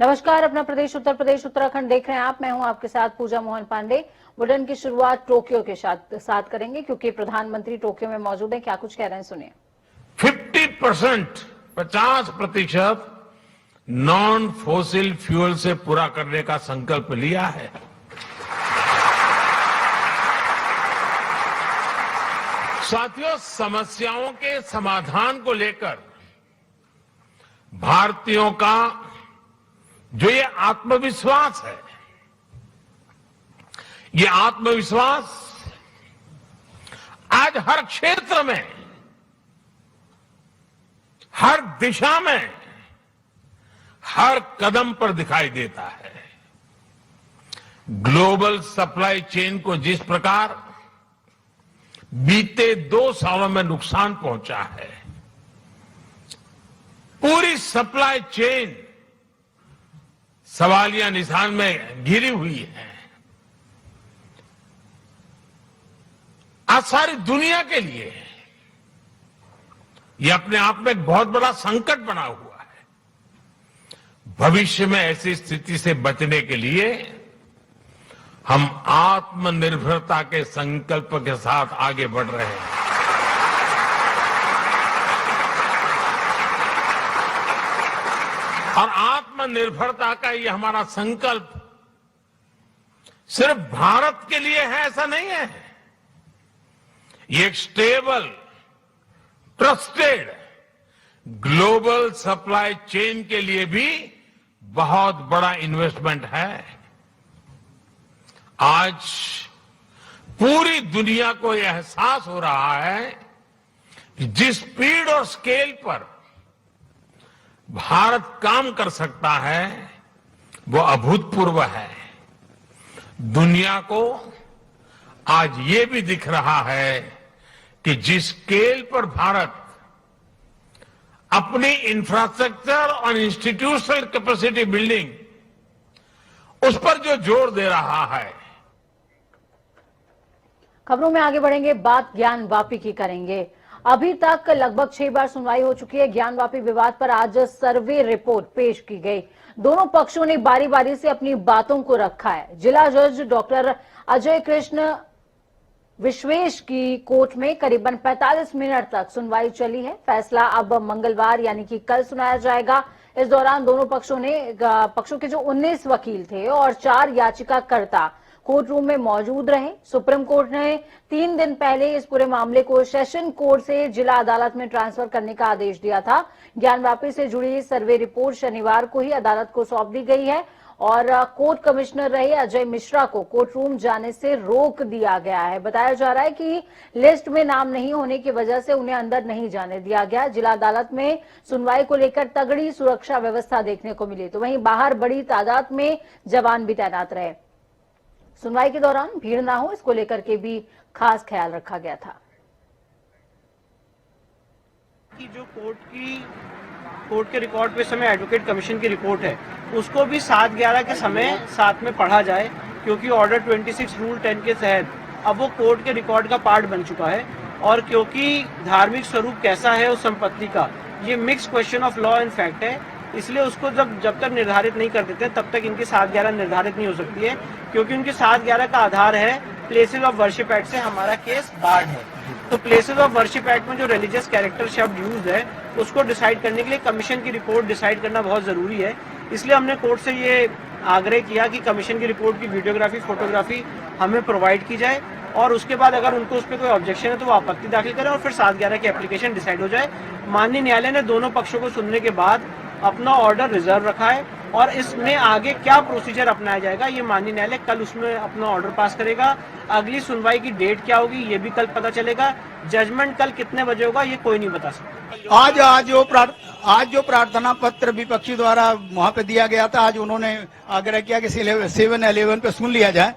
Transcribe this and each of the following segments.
नमस्कार, अपना प्रदेश उत्तर प्रदेश उत्तराखंड देख रहे हैं आप। मैं हूं आपके साथ पूजा मोहन पांडे। बुलेटिन की शुरुआत टोक्यो के साथ करेंगे क्योंकि प्रधानमंत्री टोक्यो में मौजूद हैं। क्या कुछ कह रहे हैं सुनिए। 50% नॉन फॉसिल फ्यूल से पूरा करने का संकल्प लिया है। साथियों, समस्याओं के समाधान को लेकर भारतीयों का जो ये आत्मविश्वास है, ये आत्मविश्वास आज हर क्षेत्र में, हर दिशा में, हर कदम पर दिखाई देता है। ग्लोबल सप्लाई चेन को जिस प्रकार बीते 2 सालों में नुकसान पहुंचा है, पूरी सप्लाई चेन सवालिया निशान में घिरी हुई है। आज सारी दुनिया के लिए यह अपने आप में एक बहुत बड़ा संकट बना हुआ है। भविष्य में ऐसी स्थिति से बचने के लिए हम आत्मनिर्भरता के संकल्प के साथ आगे बढ़ रहे हैं। और आत्मनिर्भरता का ये हमारा संकल्प सिर्फ भारत के लिए है ऐसा नहीं है। ये एक stable, trusted global supply chain के लिए भी बहुत बड़ा इन्वेस्टमेंट है। आज पूरी दुनिया को यह एहसास हो रहा है कि जिस स्पीड और स्केल पर भारत काम कर सकता है वो अभूतपूर्व है। दुनिया को आज ये भी दिख रहा है कि जिस स्केल पर भारत अपनी इंफ्रास्ट्रक्चर और इंस्टीट्यूशनल कैपेसिटी बिल्डिंग उस पर जो जोर दे रहा है। खबरों में आगे बढ़ेंगे, बात ज्ञानवापी की करेंगे। अभी तक लगभग 6 बार सुनवाई हो चुकी है। ज्ञानवापी विवाद पर आज सर्वे रिपोर्ट पेश की गई। दोनों पक्षों ने बारी बारी से अपनी बातों को रखा है। जिला जज डॉक्टर अजय कृष्ण विश्वेश की कोर्ट में करीबन 45 मिनट तक सुनवाई चली है। फैसला अब मंगलवार यानी कि कल सुनाया जाएगा। इस दौरान दोनों पक्षों के जो 19 वकील थे और 4 याचिकाकर्ता कोर्ट रूम में मौजूद रहे। सुप्रीम कोर्ट ने 3 दिन पहले इस पूरे मामले को सेशन कोर्ट से जिला अदालत में ट्रांसफर करने का आदेश दिया था। ज्ञानवापी से जुड़ी सर्वे रिपोर्ट शनिवार को ही अदालत को सौंप दी गई है और कोर्ट कमिश्नर रहे अजय मिश्रा को कोर्ट रूम जाने से रोक दिया गया है। बताया जा रहा है कि लिस्ट में नाम नहीं होने की वजह से उन्हें अंदर नहीं जाने दिया गया। जिला अदालत में सुनवाई को लेकर तगड़ी सुरक्षा व्यवस्था देखने को मिली, तो वहीं बाहर बड़ी तादाद में जवान भी तैनात रहे। सुनवाई के दौरान भीड़ ना हो, इसको लेकर के भी खास ख्याल रखा गया था। कि जो कोर्ट के रिकॉर्ड पे समय एडवोकेट कमीशन की रिपोर्ट है उसको भी 7/11 के समय साथ में पढ़ा जाए, क्योंकि ऑर्डर 26 रूल 10 के तहत अब वो कोर्ट के रिकॉर्ड का पार्ट बन चुका है। और क्योंकि धार्मिक स्वरूप कैसा है उस संपत्ति का, ये mix question of law and fact है, इसलिए उसको जब तक निर्धारित नहीं कर देते तब तक इनकी 7/11 निर्धारित नहीं हो सकती है, क्योंकि उनकी 7/11 का आधार है प्लेसेस ऑफ वर्शिप एक्ट से हमारा केस बार्ड है। तो प्लेसेस ऑफ वर्शिप एक्ट में जो रिलीजियस कैरेक्टर शब्द यूज है उसको डिसाइड करने के लिए कमीशन की रिपोर्ट डिसाइड करना बहुत जरूरी है। इसलिए हमने कोर्ट से ये आग्रह किया कि कमीशन की रिपोर्ट की वीडियोग्राफी, फोटोग्राफी हमें प्रोवाइड की जाए और उसके बाद अगर उनको उस पर कोई ऑब्जेक्शन है तो वो आपत्ति दाखिल करें और फिर 7/11 की एप्लीकेशन डिसाइड हो जाए। माननीय न्यायालय ने दोनों पक्षों को सुनने के बाद अपना ऑर्डर रिजर्व रखा है और इसमें आगे क्या प्रोसीजर अपनाया जाएगा ये माननीय न्यायालय कल उसमें अपना ऑर्डर पास करेगा। अगली सुनवाई की डेट क्या होगी ये भी कल पता चलेगा। जजमेंट कल कितने बजे होगा ये कोई नहीं बता सकता। आज जो प्रार्थना पत्र विपक्षी द्वारा वहां पे दिया गया था, आज उन्होंने आग्रह किया कि 7-11 पे सुन लिया जाए,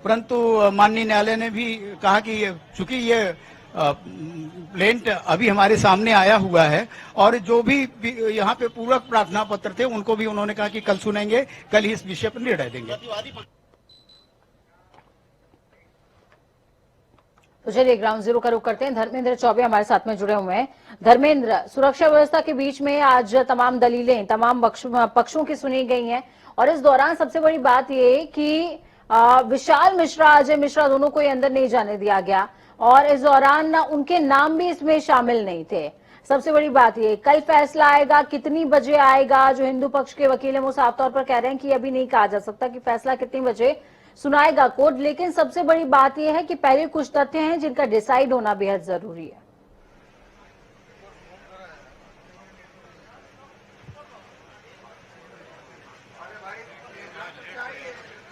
परंतु माननीय न्यायालय ने भी कहा कि चूंकि ये प्लेंट अभी हमारे सामने आया हुआ है और जो भी यहाँ पे पूरक प्रार्थना पत्र थे उनको भी उन्होंने कहा कि कल सुनेंगे, कल ही इस विषय पर निर्णय देंगे। तो चलिए ग्राउंड जीरो का रुख करते हैं। धर्मेंद्र चौबे हमारे साथ में जुड़े हुए हैं। धर्मेंद्र, सुरक्षा व्यवस्था के बीच में आज तमाम दलीलें तमाम पक्षों की सुनी गई हैं और इस दौरान सबसे बड़ी बात ये कि विशाल मिश्रा, अजय मिश्रा दोनों को अंदर नहीं जाने दिया गया और इस दौरान उनके नाम भी इसमें शामिल नहीं थे। सबसे बड़ी बात ये, कल फैसला आएगा, कितनी बजे आएगा? जो हिंदू पक्ष के वकील हैं वो साफ तौर पर कह रहे हैं कि अभी नहीं कहा जा सकता कि फैसला कितनी बजे सुनाएगा कोर्ट, लेकिन सबसे बड़ी बात यह है कि पहले कुछ तथ्य हैं जिनका डिसाइड होना बेहद जरूरी है।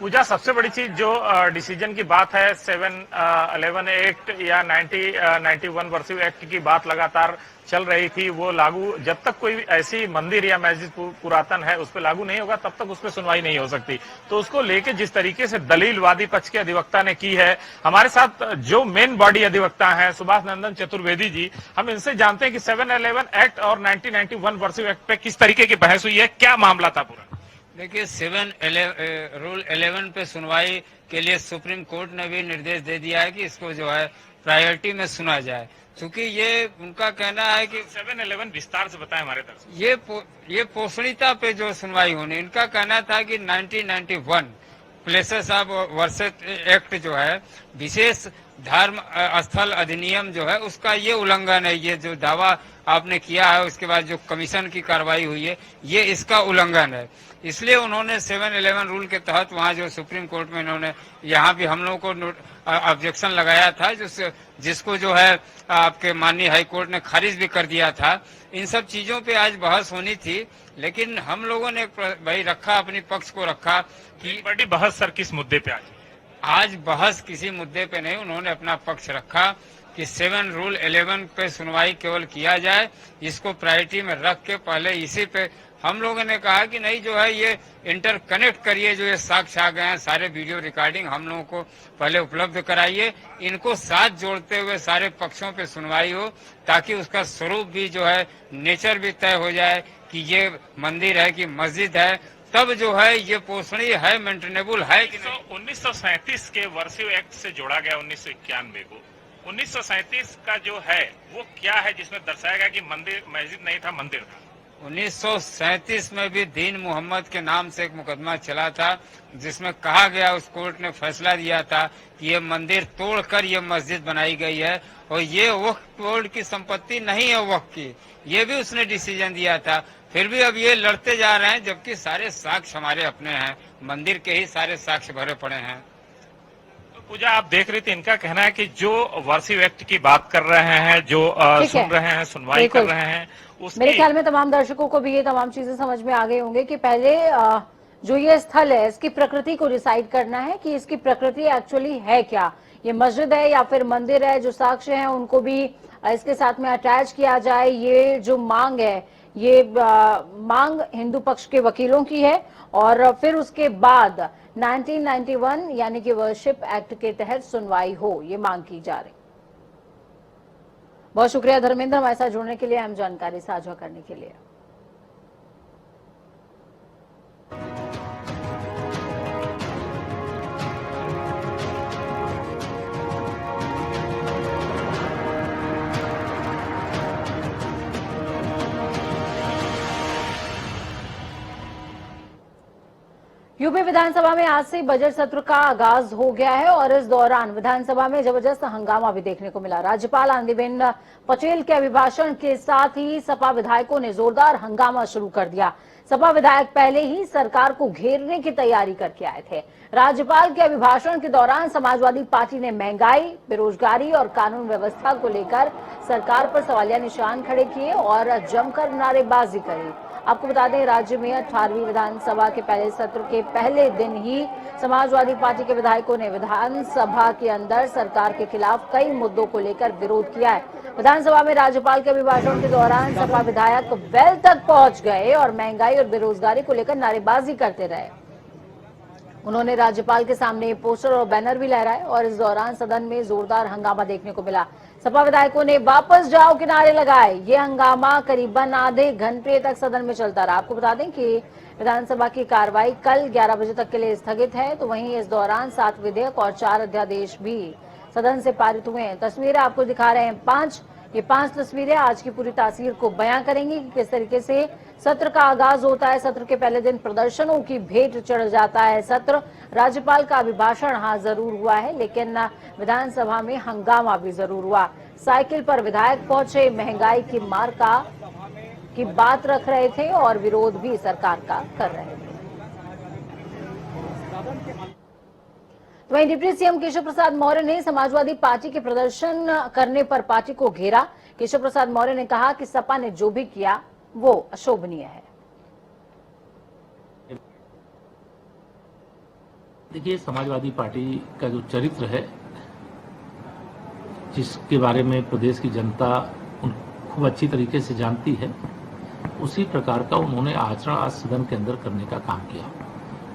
पूजा, सबसे बड़ी चीज जो डिसीजन की बात है 711 एक्ट या 91 वर्सिव एक्ट की बात लगातार चल रही थी, वो लागू जब तक कोई ऐसी मंदिर या मस्जिद पुरातन है उस पर लागू नहीं होगा तब तक उस पर सुनवाई नहीं हो सकती। तो उसको लेके जिस तरीके से दलीलवादी पक्ष के अधिवक्ता ने की है, हमारे साथ जो मेन बॉडी अधिवक्ता हैं सुभाष नंदन चतुर्वेदी जी, हम इनसे जानते हैं कि 711 एक्ट और 1991 वर्सिव एक्ट पे किस तरीके की बहस हुई है, क्या मामला था पूरा? देखिए, रूल 11 पे सुनवाई के लिए सुप्रीम कोर्ट ने भी निर्देश दे दिया है कि इसको जो है प्रायोरिटी में सुना जाए, क्योंकि ये उनका कहना है कि 711 विस्तार से बताएं हमारे तरफ से। ये पोषणीयता पे जो सुनवाई होनी, इनका कहना था कि 1991 प्लेसेस ऑफ वर्शिप एक्ट जो है, विशेष धर्म स्थल अधिनियम जो है, उसका ये उल्लंघन है। ये जो दावा आपने किया है उसके बाद जो कमीशन की कार्रवाई हुई है, ये इसका उल्लंघन है। इसलिए उन्होंने 711 रूल के तहत वहां जो सुप्रीम कोर्ट में इन्होंने यहाँ भी हम लोगों को ऑब्जेक्शन लगाया था, जिसको जो है आपके माननीय हाई कोर्ट ने खारिज भी कर दिया था। इन सब चीजों पे आज बहस होनी थी, लेकिन हम लोगों ने भाई रखा, अपनी पक्ष को रखा कि बड़ी बहस सर किस मुद्दे पे आज बहस किसी मुद्दे पे नहीं, उन्होंने अपना पक्ष रखा कि 7 रूल 11 पे सुनवाई केवल किया जाए, इसको प्रायोरिटी में रख के पहले इसी पे हम लोगों ने कहा कि नहीं जो है ये इंटरकनेक्ट करिए, जो ये साक्ष्य आ गए हैं सारे वीडियो रिकॉर्डिंग हम लोगों को पहले उपलब्ध कराइए, इनको साथ जोड़ते हुए सारे पक्षों पे सुनवाई हो, ताकि उसका स्वरूप भी जो है नेचर भी तय हो जाए कि ये मंदिर है कि मस्जिद है, तब जो है ये पोषणीय है, मेंटेनेबल है कि नहीं। 1937 के वर्सिव एक्ट से जोड़ा गया 1991 को। 1937 का जो है वो क्या है जिसमें दर्शाया गया कि मंदिर मस्जिद नहीं था, मंदिर था? 1937 में भी दीन मोहम्मद के नाम से एक मुकदमा चला था, जिसमें कहा गया, उस कोर्ट ने फैसला दिया था कि ये मंदिर तोड़कर ये मस्जिद बनाई गई है और ये वक्फ बोर्ड की संपत्ति नहीं है वक्फ की, ये भी उसने डिसीजन दिया था। फिर भी अब ये लड़ते जा रहे हैं, जबकि सारे साक्ष्य हमारे अपने हैं, मंदिर के ही सारे साक्ष्य भरे पड़े हैं। पूजा, आप देख रही थी, इनका कहना है कि जो वर्सिव एक्ट की बात कर रहे हैं, जो सुन रहे हैं, सुनवाई कर रहे हैं, मेरे ख्याल में तमाम दर्शकों को भी ये तमाम चीजें समझ में आ गई होंगे कि पहले जो ये स्थल है इसकी प्रकृति को डिसाइड करना है कि इसकी प्रकृति एक्चुअली है क्या, ये मस्जिद है या फिर मंदिर है। जो साक्ष्य हैं उनको भी इसके साथ में अटैच किया जाए। ये जो मांग है, ये मांग हिंदू पक्ष के वकीलों की है और फिर उसके बाद 1991 यानी कि वर्शिप एक्ट के तहत सुनवाई हो, ये मांग की जा रही। बहुत शुक्रिया धर्मेंद्र हमारे साथ जुड़ने के लिए, अहम जानकारी साझा करने के लिए। यूपी विधानसभा में आज से बजट सत्र का आगाज हो गया है और इस दौरान विधानसभा में जबरदस्त हंगामा भी देखने को मिला। राज्यपाल आनंदीबेन पटेल के अभिभाषण के साथ ही सपा विधायकों ने जोरदार हंगामा शुरू कर दिया। सपा विधायक पहले ही सरकार को घेरने की तैयारी करके आए थे। राज्यपाल के अभिभाषण के दौरान समाजवादी पार्टी ने महंगाई, बेरोजगारी और कानून व्यवस्था को लेकर सरकार पर सवालिया निशान खड़े किए और जमकर नारेबाजी करी। आपको बता दें, राज्य में 18वीं विधानसभा के पहले सत्र के पहले दिन ही समाजवादी पार्टी के विधायकों ने विधानसभा के अंदर सरकार के खिलाफ कई मुद्दों को लेकर विरोध किया है। विधानसभा में राज्यपाल के अभिभाषण के दौरान सपा विधायक वेल तक पहुंच गए और महंगाई और बेरोजगारी को लेकर नारेबाजी करते रहे। उन्होंने राज्यपाल के सामने पोस्टर और बैनर भी लहराए और इस दौरान सदन में जोरदार हंगामा देखने को मिला। सपा विधायकों ने वापस जाओ के नारे लगाए। ये हंगामा करीबन आधे घंटे तक सदन में चलता रहा। आपको बता दें कि विधानसभा की कार्रवाई कल 11 बजे तक के लिए स्थगित है, तो वहीं इस दौरान 7 विधेयक और 4 अध्यादेश भी सदन से पारित हुए हैं। तस्वीरें आपको दिखा रहे हैं 5। ये 5 तस्वीरें आज की पूरी तासीर को बयां करेंगी कि किस तरीके से सत्र का आगाज होता है। सत्र के पहले दिन प्रदर्शनों की भेंट चढ़ जाता है सत्र। राज्यपाल का अभिभाषण हाँ जरूर हुआ है, लेकिन विधानसभा में हंगामा भी जरूर हुआ। साइकिल पर विधायक पहुंचे, महंगाई की मार की बात रख रहे थे और विरोध भी सरकार का कर रहे थे। वहीं डिप्टी सीएम केशव प्रसाद मौर्य ने समाजवादी पार्टी के प्रदर्शन करने पर पार्टी को घेरा। केशव प्रसाद मौर्य ने कहा कि सपा ने जो भी किया वो अशोभनीय है। देखिए, समाजवादी पार्टी का जो चरित्र है, जिसके बारे में प्रदेश की जनता खूब अच्छी तरीके से जानती है, उसी प्रकार का उन्होंने आचरण आज सदन के अंदर करने का काम किया।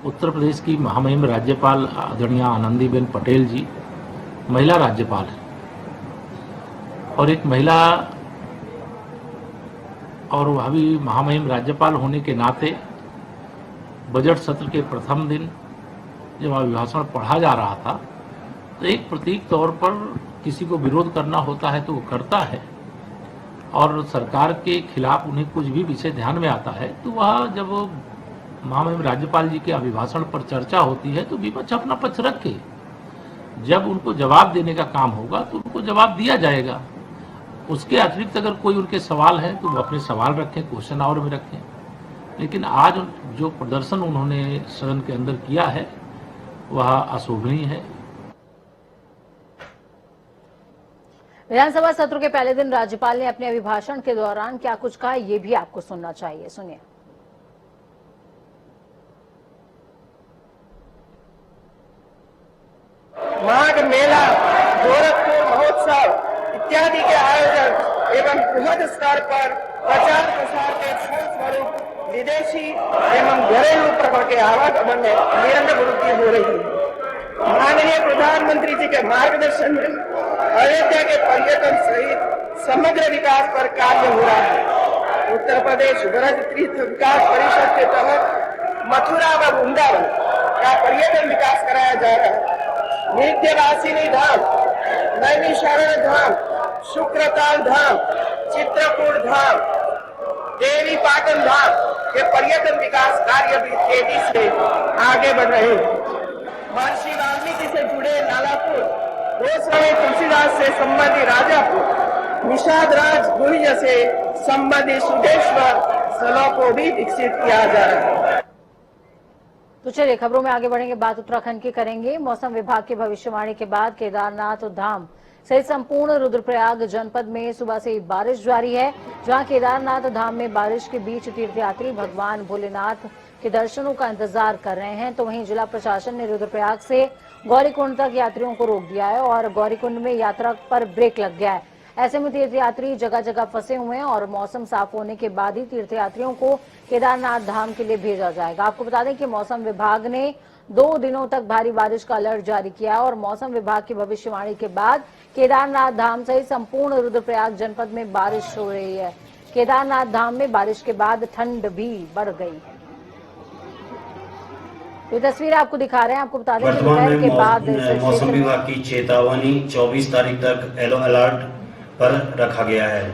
उत्तर प्रदेश की महामहिम राज्यपाल आदरणीय आनंदीबेन पटेल जी महिला राज्यपाल है और एक महिला और वह भी महामहिम राज्यपाल होने के नाते बजट सत्र के प्रथम दिन जब अभिभाषण पढ़ा जा रहा था तो एक प्रतीक तौर पर किसी को विरोध करना होता है तो वो करता है और सरकार के खिलाफ उन्हें कुछ भी विषय ध्यान में आता है तो वह जब महामहिम राज्यपाल जी के अभिभाषण पर चर्चा होती है तो विपक्ष अपना पक्ष रखे, जब उनको जवाब देने का काम होगा तो उनको जवाब दिया जाएगा। उसके अतिरिक्त अगर कोई उनके सवाल है तो वो अपने सवाल रखें, क्वेश्चन आवर में रखें। लेकिन आज जो प्रदर्शन उन्होंने सदन के अंदर किया है वह अशोभनीय है। विधानसभा सत्र के पहले दिन राज्यपाल ने अपने अभिभाषण के दौरान क्या कुछ कहा, ये भी आपको सुनना चाहिए। सुनिए। माघ मेला, गोरखपुर महोत्सव इत्यादि के आयोजन एवं बृहद स्तर पर प्रचार प्रसार के फलस्वरूप विदेशी एवं घरेलू प्रभा के आवागमन में निरंतर वृद्धि हो रही है। माननीय प्रधानमंत्री जी के मार्गदर्शन में अयोध्या के पर्यटन सहित समग्र विकास पर कार्य हो रहा है। उत्तर प्रदेश ब्रज तीर्थ विकास परिषद के तहत मथुरा व वृंदावन का पर्यटन विकास कराया जा रहा है। नित्यवासिनी धाम, नैमिषारण्य धाम, शुक्रताल धाम, चित्रकूट धाम, देवी पाटन धाम के पर्यटन विकास कार्य भी तेजी से आगे बढ़ रहे हैं। महर्षि वाल्मीकि से जुड़े नालापुर, गोस्वामी तुलसीदास से संबंधी राजापुर, निषाद राज गुहिज से संबंधी सुदेश्वर स्थलों को भी विकसित किया जा रहा है। तो चलिए खबरों में आगे बढ़ेंगे, बात उत्तराखंड की करेंगे। मौसम विभाग की भविष्यवाणी के बाद केदारनाथ धाम सहित संपूर्ण रुद्रप्रयाग जनपद में सुबह से बारिश जारी है। जहां केदारनाथ धाम में बारिश के बीच तीर्थयात्री भगवान भोलेनाथ के दर्शनों का इंतजार कर रहे हैं, तो वहीं जिला प्रशासन ने रुद्रप्रयाग से गौरीकुंड तक यात्रियों को रोक दिया है और गौरीकुंड में यात्रा पर ब्रेक लग गया है। ऐसे में तीर्थयात्री जगह जगह फंसे हुए हैं और मौसम साफ होने के बाद ही तीर्थयात्रियों को केदारनाथ धाम के लिए भेजा जाएगा। आपको बता दें कि मौसम विभाग ने 2 दिनों तक भारी बारिश का अलर्ट जारी किया है और मौसम विभाग की भविष्यवाणी के बाद केदारनाथ धाम सहित संपूर्ण रुद्रप्रयाग जनपद में बारिश हो रही है। केदारनाथ धाम में बारिश के बाद ठंड भी बढ़ गई है। ये तस्वीर आपको दिखा रहे हैं। आपको बता दें कि दोपहर के बाद मौसम विभाग की चेतावनी 24 तारीख तक येलो अलर्ट पर रखा गया है,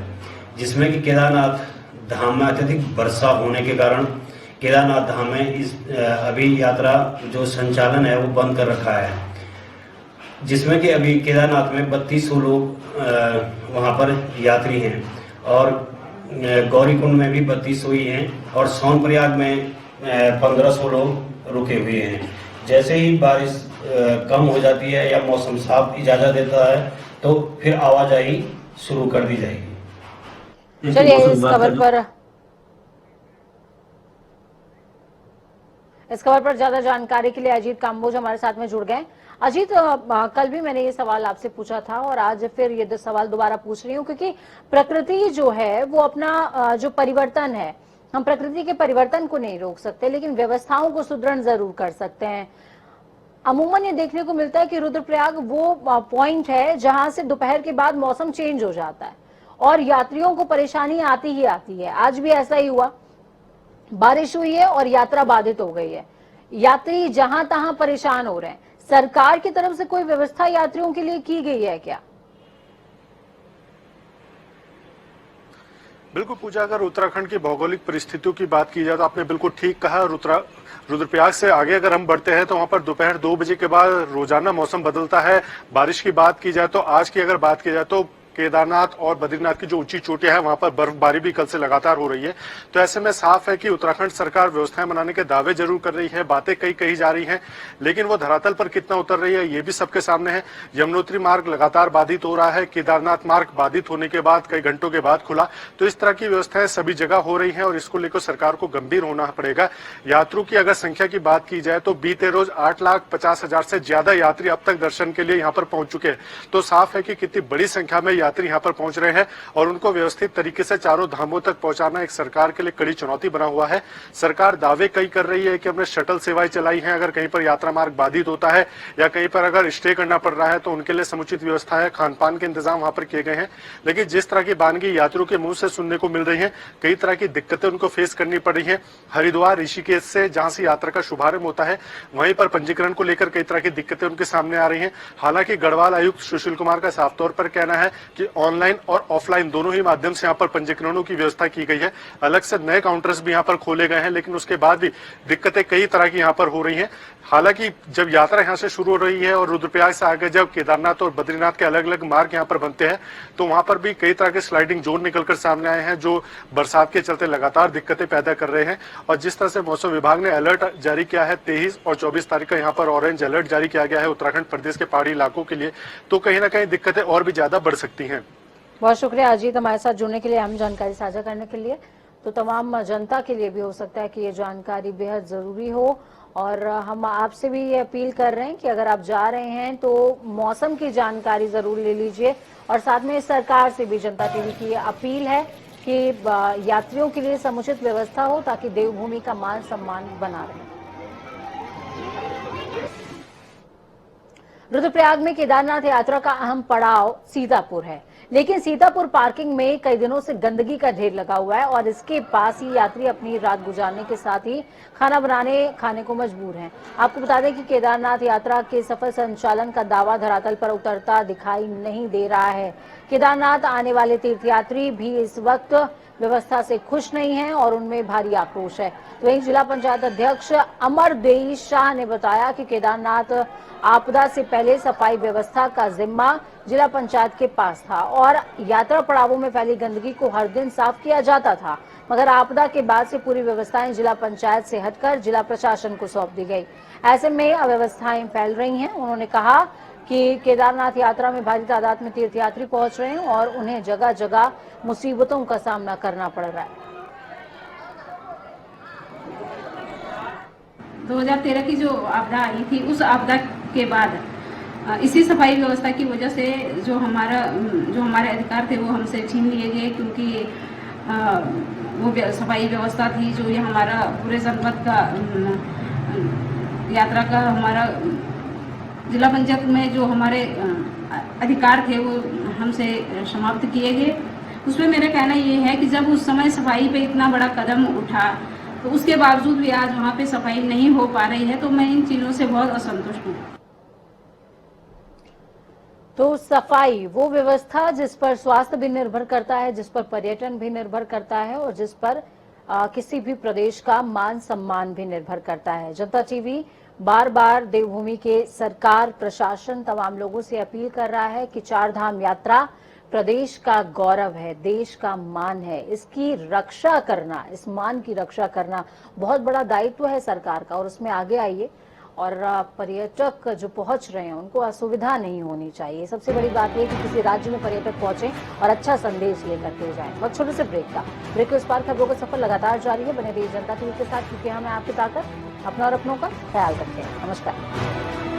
जिसमें कि केदारनाथ धाम में अत्यधिक वर्षा होने के कारण केदारनाथ धाम में अभी यात्रा जो संचालन है वो बंद कर रखा है, जिसमें कि अभी केदारनाथ में 3200 लोग वहां पर यात्री हैं और गौरीकुंड में भी 3200 ही हैं और सोनप्रयाग में 1500 लोग रुके हुए हैं। जैसे ही बारिश कम हो जाती है या मौसम साफ इजाजत देता है तो फिर आवाजाही शुरू कर दी जाएगी। चलिए इस खबर पर ज्यादा जानकारी के लिए अजीत काम्बोज हमारे साथ में जुड़ गए। अजीत, कल भी मैंने ये सवाल आपसे पूछा था और आज फिर ये सवाल दोबारा पूछ रही हूँ, क्योंकि प्रकृति जो है वो अपना जो परिवर्तन है, हम प्रकृति के परिवर्तन को नहीं रोक सकते लेकिन व्यवस्थाओं को सुदृढ़ जरूर कर सकते हैं। अमूमन ये देखने को मिलता है कि रुद्रप्रयाग वो पॉइंट है जहां से दोपहर के बाद मौसम चेंज हो जाता है और यात्रियों को परेशानी आती ही आती है। आज भी ऐसा ही हुआ, बारिश हुई है और यात्रा बाधित हो गई है। यात्री जहां तहां परेशान हो रहे हैं। सरकार की तरफ से कोई व्यवस्था यात्रियों के लिए की गई है क्या? बिल्कुल पूजा, अगर उत्तराखंड की भौगोलिक परिस्थितियों की बात की जाए तो आपने बिल्कुल ठीक कहा। रुद्रप्रयाग से आगे अगर हम बढ़ते हैं तो वहां पर दोपहर 2 बजे के बाद रोजाना मौसम बदलता है। बारिश की बात की जाए तो आज की अगर बात की जाए तो केदारनाथ और बद्रीनाथ की जो ऊंची चोटियां हैं वहां पर बर्फबारी भी कल से लगातार हो रही है। तो ऐसे में साफ है कि उत्तराखंड सरकार व्यवस्थाएं बनाने के दावे जरूर कर रही है, बातें कई कही जा रही हैं, लेकिन वो धरातल पर कितना उतर रही है ये भी सबके सामने है। यमुनोत्री मार्ग लगातार बाधित हो रहा है, केदारनाथ मार्ग बाधित होने के बाद कई घंटों के बाद खुला। तो इस तरह की व्यवस्थाएं सभी जगह हो रही है और इसको लेकर सरकार को गंभीर होना पड़ेगा। यात्रियों की अगर संख्या की बात की जाए तो बीते रोज 8,50,000 से ज्यादा यात्री अब तक दर्शन के लिए यहाँ पर पहुंच चुके हैं। तो साफ है कि कितनी बड़ी संख्या में यात्री यहाँ पर पहुंच रहे हैं और उनको व्यवस्थित तरीके से चारों धामों तक पहुंचाना एक सरकार के लिए कड़ी चुनौती बना हुआ है। सरकार दावे कई कर रही है कि हमने शटल सेवाएं चलाई हैं, अगर कहीं पर यात्रा मार्ग बाधित होता है या कहीं पर अगर स्टे करना पड़ रहा है तो उनके लिए समुचित व्यवस्था है, खान पान के इंतजाम वहां पर किए गए हैं। लेकिन जिस तरह की बानगी यात्रियों के मुंह से सुनने को मिल रही है, कई तरह की दिक्कतें उनको फेस करनी पड़ रही है। हरिद्वार ऋषिकेश से जहां से यात्रा का शुभारंभ होता है वहीं पर पंजीकरण को लेकर कई तरह की दिक्कतें उनके सामने आ रही है। हालांकि गढ़वाल आयुक्त सुशील कुमार का साफ तौर पर कहना है कि ऑनलाइन और ऑफलाइन दोनों ही माध्यम से यहाँ पर पंजीकरणों की व्यवस्था की गई है। अलग से नए काउंटर्स भी यहाँ पर खोले गए हैं, लेकिन उसके बाद भी दिक्कतें कई तरह की यहाँ पर हो रही हैं। हालांकि जब यात्रा यहाँ से शुरू हो रही है और रुद्रप्रयाग से आगे जब केदारनाथ और बद्रीनाथ के अलग अलग मार्ग यहाँ पर बनते हैं तो वहां पर भी कई तरह के स्लाइडिंग जोन निकलकर सामने आए हैं जो बरसात के चलते लगातार दिक्कतें पैदा कर रहे हैं। और जिस तरह से मौसम विभाग ने अलर्ट जारी किया है, 23 और 24 तारीख का यहाँ पर ऑरेंज अलर्ट जारी किया गया है उत्तराखंड प्रदेश के पहाड़ी इलाकों के लिए, तो कहीं ना कहीं दिक्कतें और भी ज्यादा बढ़ सकती हैं। बहुत शुक्रिया अजीत हमारे साथ जुड़ने के लिए, अहम जानकारी साझा करने के लिए। तो तमाम जनता के लिए भी हो सकता है कि ये जानकारी बेहद जरूरी हो और हम आपसे भी ये अपील कर रहे हैं कि अगर आप जा रहे हैं तो मौसम की जानकारी जरूर ले लीजिए। और साथ में सरकार से भी जनता टीवी की ये अपील है कि यात्रियों के लिए समुचित व्यवस्था हो ताकि देवभूमि का मान सम्मान बना रहे। रुद्रप्रयाग में केदारनाथ यात्रा का अहम पड़ाव सीतापुर है, लेकिन सीतापुर पार्किंग में कई दिनों से गंदगी का ढेर लगा हुआ है और इसके पास ही यात्री अपनी रात गुजारने के साथ ही खाने को मजबूर हैं। आपको बता दें कि केदारनाथ यात्रा के सफल संचालन का दावा धरातल पर उतरता दिखाई नहीं दे रहा है। केदारनाथ आने वाले तीर्थयात्री भी इस वक्त व्यवस्था से खुश नहीं हैं और उनमें भारी आक्रोश है। तो वहीं जिला पंचायत अध्यक्ष अमरदेई शाह ने बताया कि केदारनाथ आपदा से पहले सफाई व्यवस्था का जिम्मा जिला पंचायत के पास था और यात्रा पड़ावों में फैली गंदगी को हर दिन साफ किया जाता था, मगर आपदा के बाद से पूरी व्यवस्थाएं जिला पंचायत से हटकर जिला प्रशासन को सौंप दी गई। ऐसे में अव्यवस्थाएं फैल रही हैं। उन्होंने कहा कि केदारनाथ यात्रा में भारी तादाद में तीर्थयात्री पहुंच रहे हैं और उन्हें जगह जगह मुसीबतों का सामना करना पड़ रहा है। 2013 की जो आपदा आई थी, उस आपदा के बाद इसी सफाई व्यवस्था की वजह से जो हमारे अधिकार थे वो हमसे छीन लिए गए, क्योंकि वो सफाई व्यवस्था थी जो ये हमारा पूरे जनपद का यात्रा का हमारा जिला पंचायत में जो हमारे अधिकार थे वो हमसे समाप्त किए गए। उसमें मेरा कहना ये है कि जब उस समय सफाई पे इतना बड़ा कदम उठा तो उसके बावजूद भी आज वहाँ पे सफाई नहीं हो पा रही है, तो मैं इन चीजों से बहुत असंतुष्ट हूँ। तो सफाई वो व्यवस्था जिस पर स्वास्थ्य भी निर्भर करता है, जिस पर पर्यटन भी निर्भर करता है और जिस पर किसी भी प्रदेश का मान सम्मान भी निर्भर करता है। जनता टीवी बार बार देवभूमि के सरकार, प्रशासन, तमाम लोगों से अपील कर रहा है कि चार धाम यात्रा प्रदेश का गौरव है, देश का मान है। इसकी रक्षा करना, इस मान की रक्षा करना बहुत बड़ा दायित्व है सरकार का और उसमें आगे आइए। और पर्यटक जो पहुंच रहे हैं उनको असुविधा नहीं होनी चाहिए। सबसे बड़ी बात यह कि किसी राज्य में पर्यटक पहुंचे और अच्छा संदेश लेकर के जाएं। बहुत छोटे से ब्रेक के उस पार खबरों का सफर लगातार जारी है। बने रहिए जनता टीवी के साथ, क्योंकि हमें आपकी ताकत, अपना और अपनों का ख्याल रखें। नमस्कार।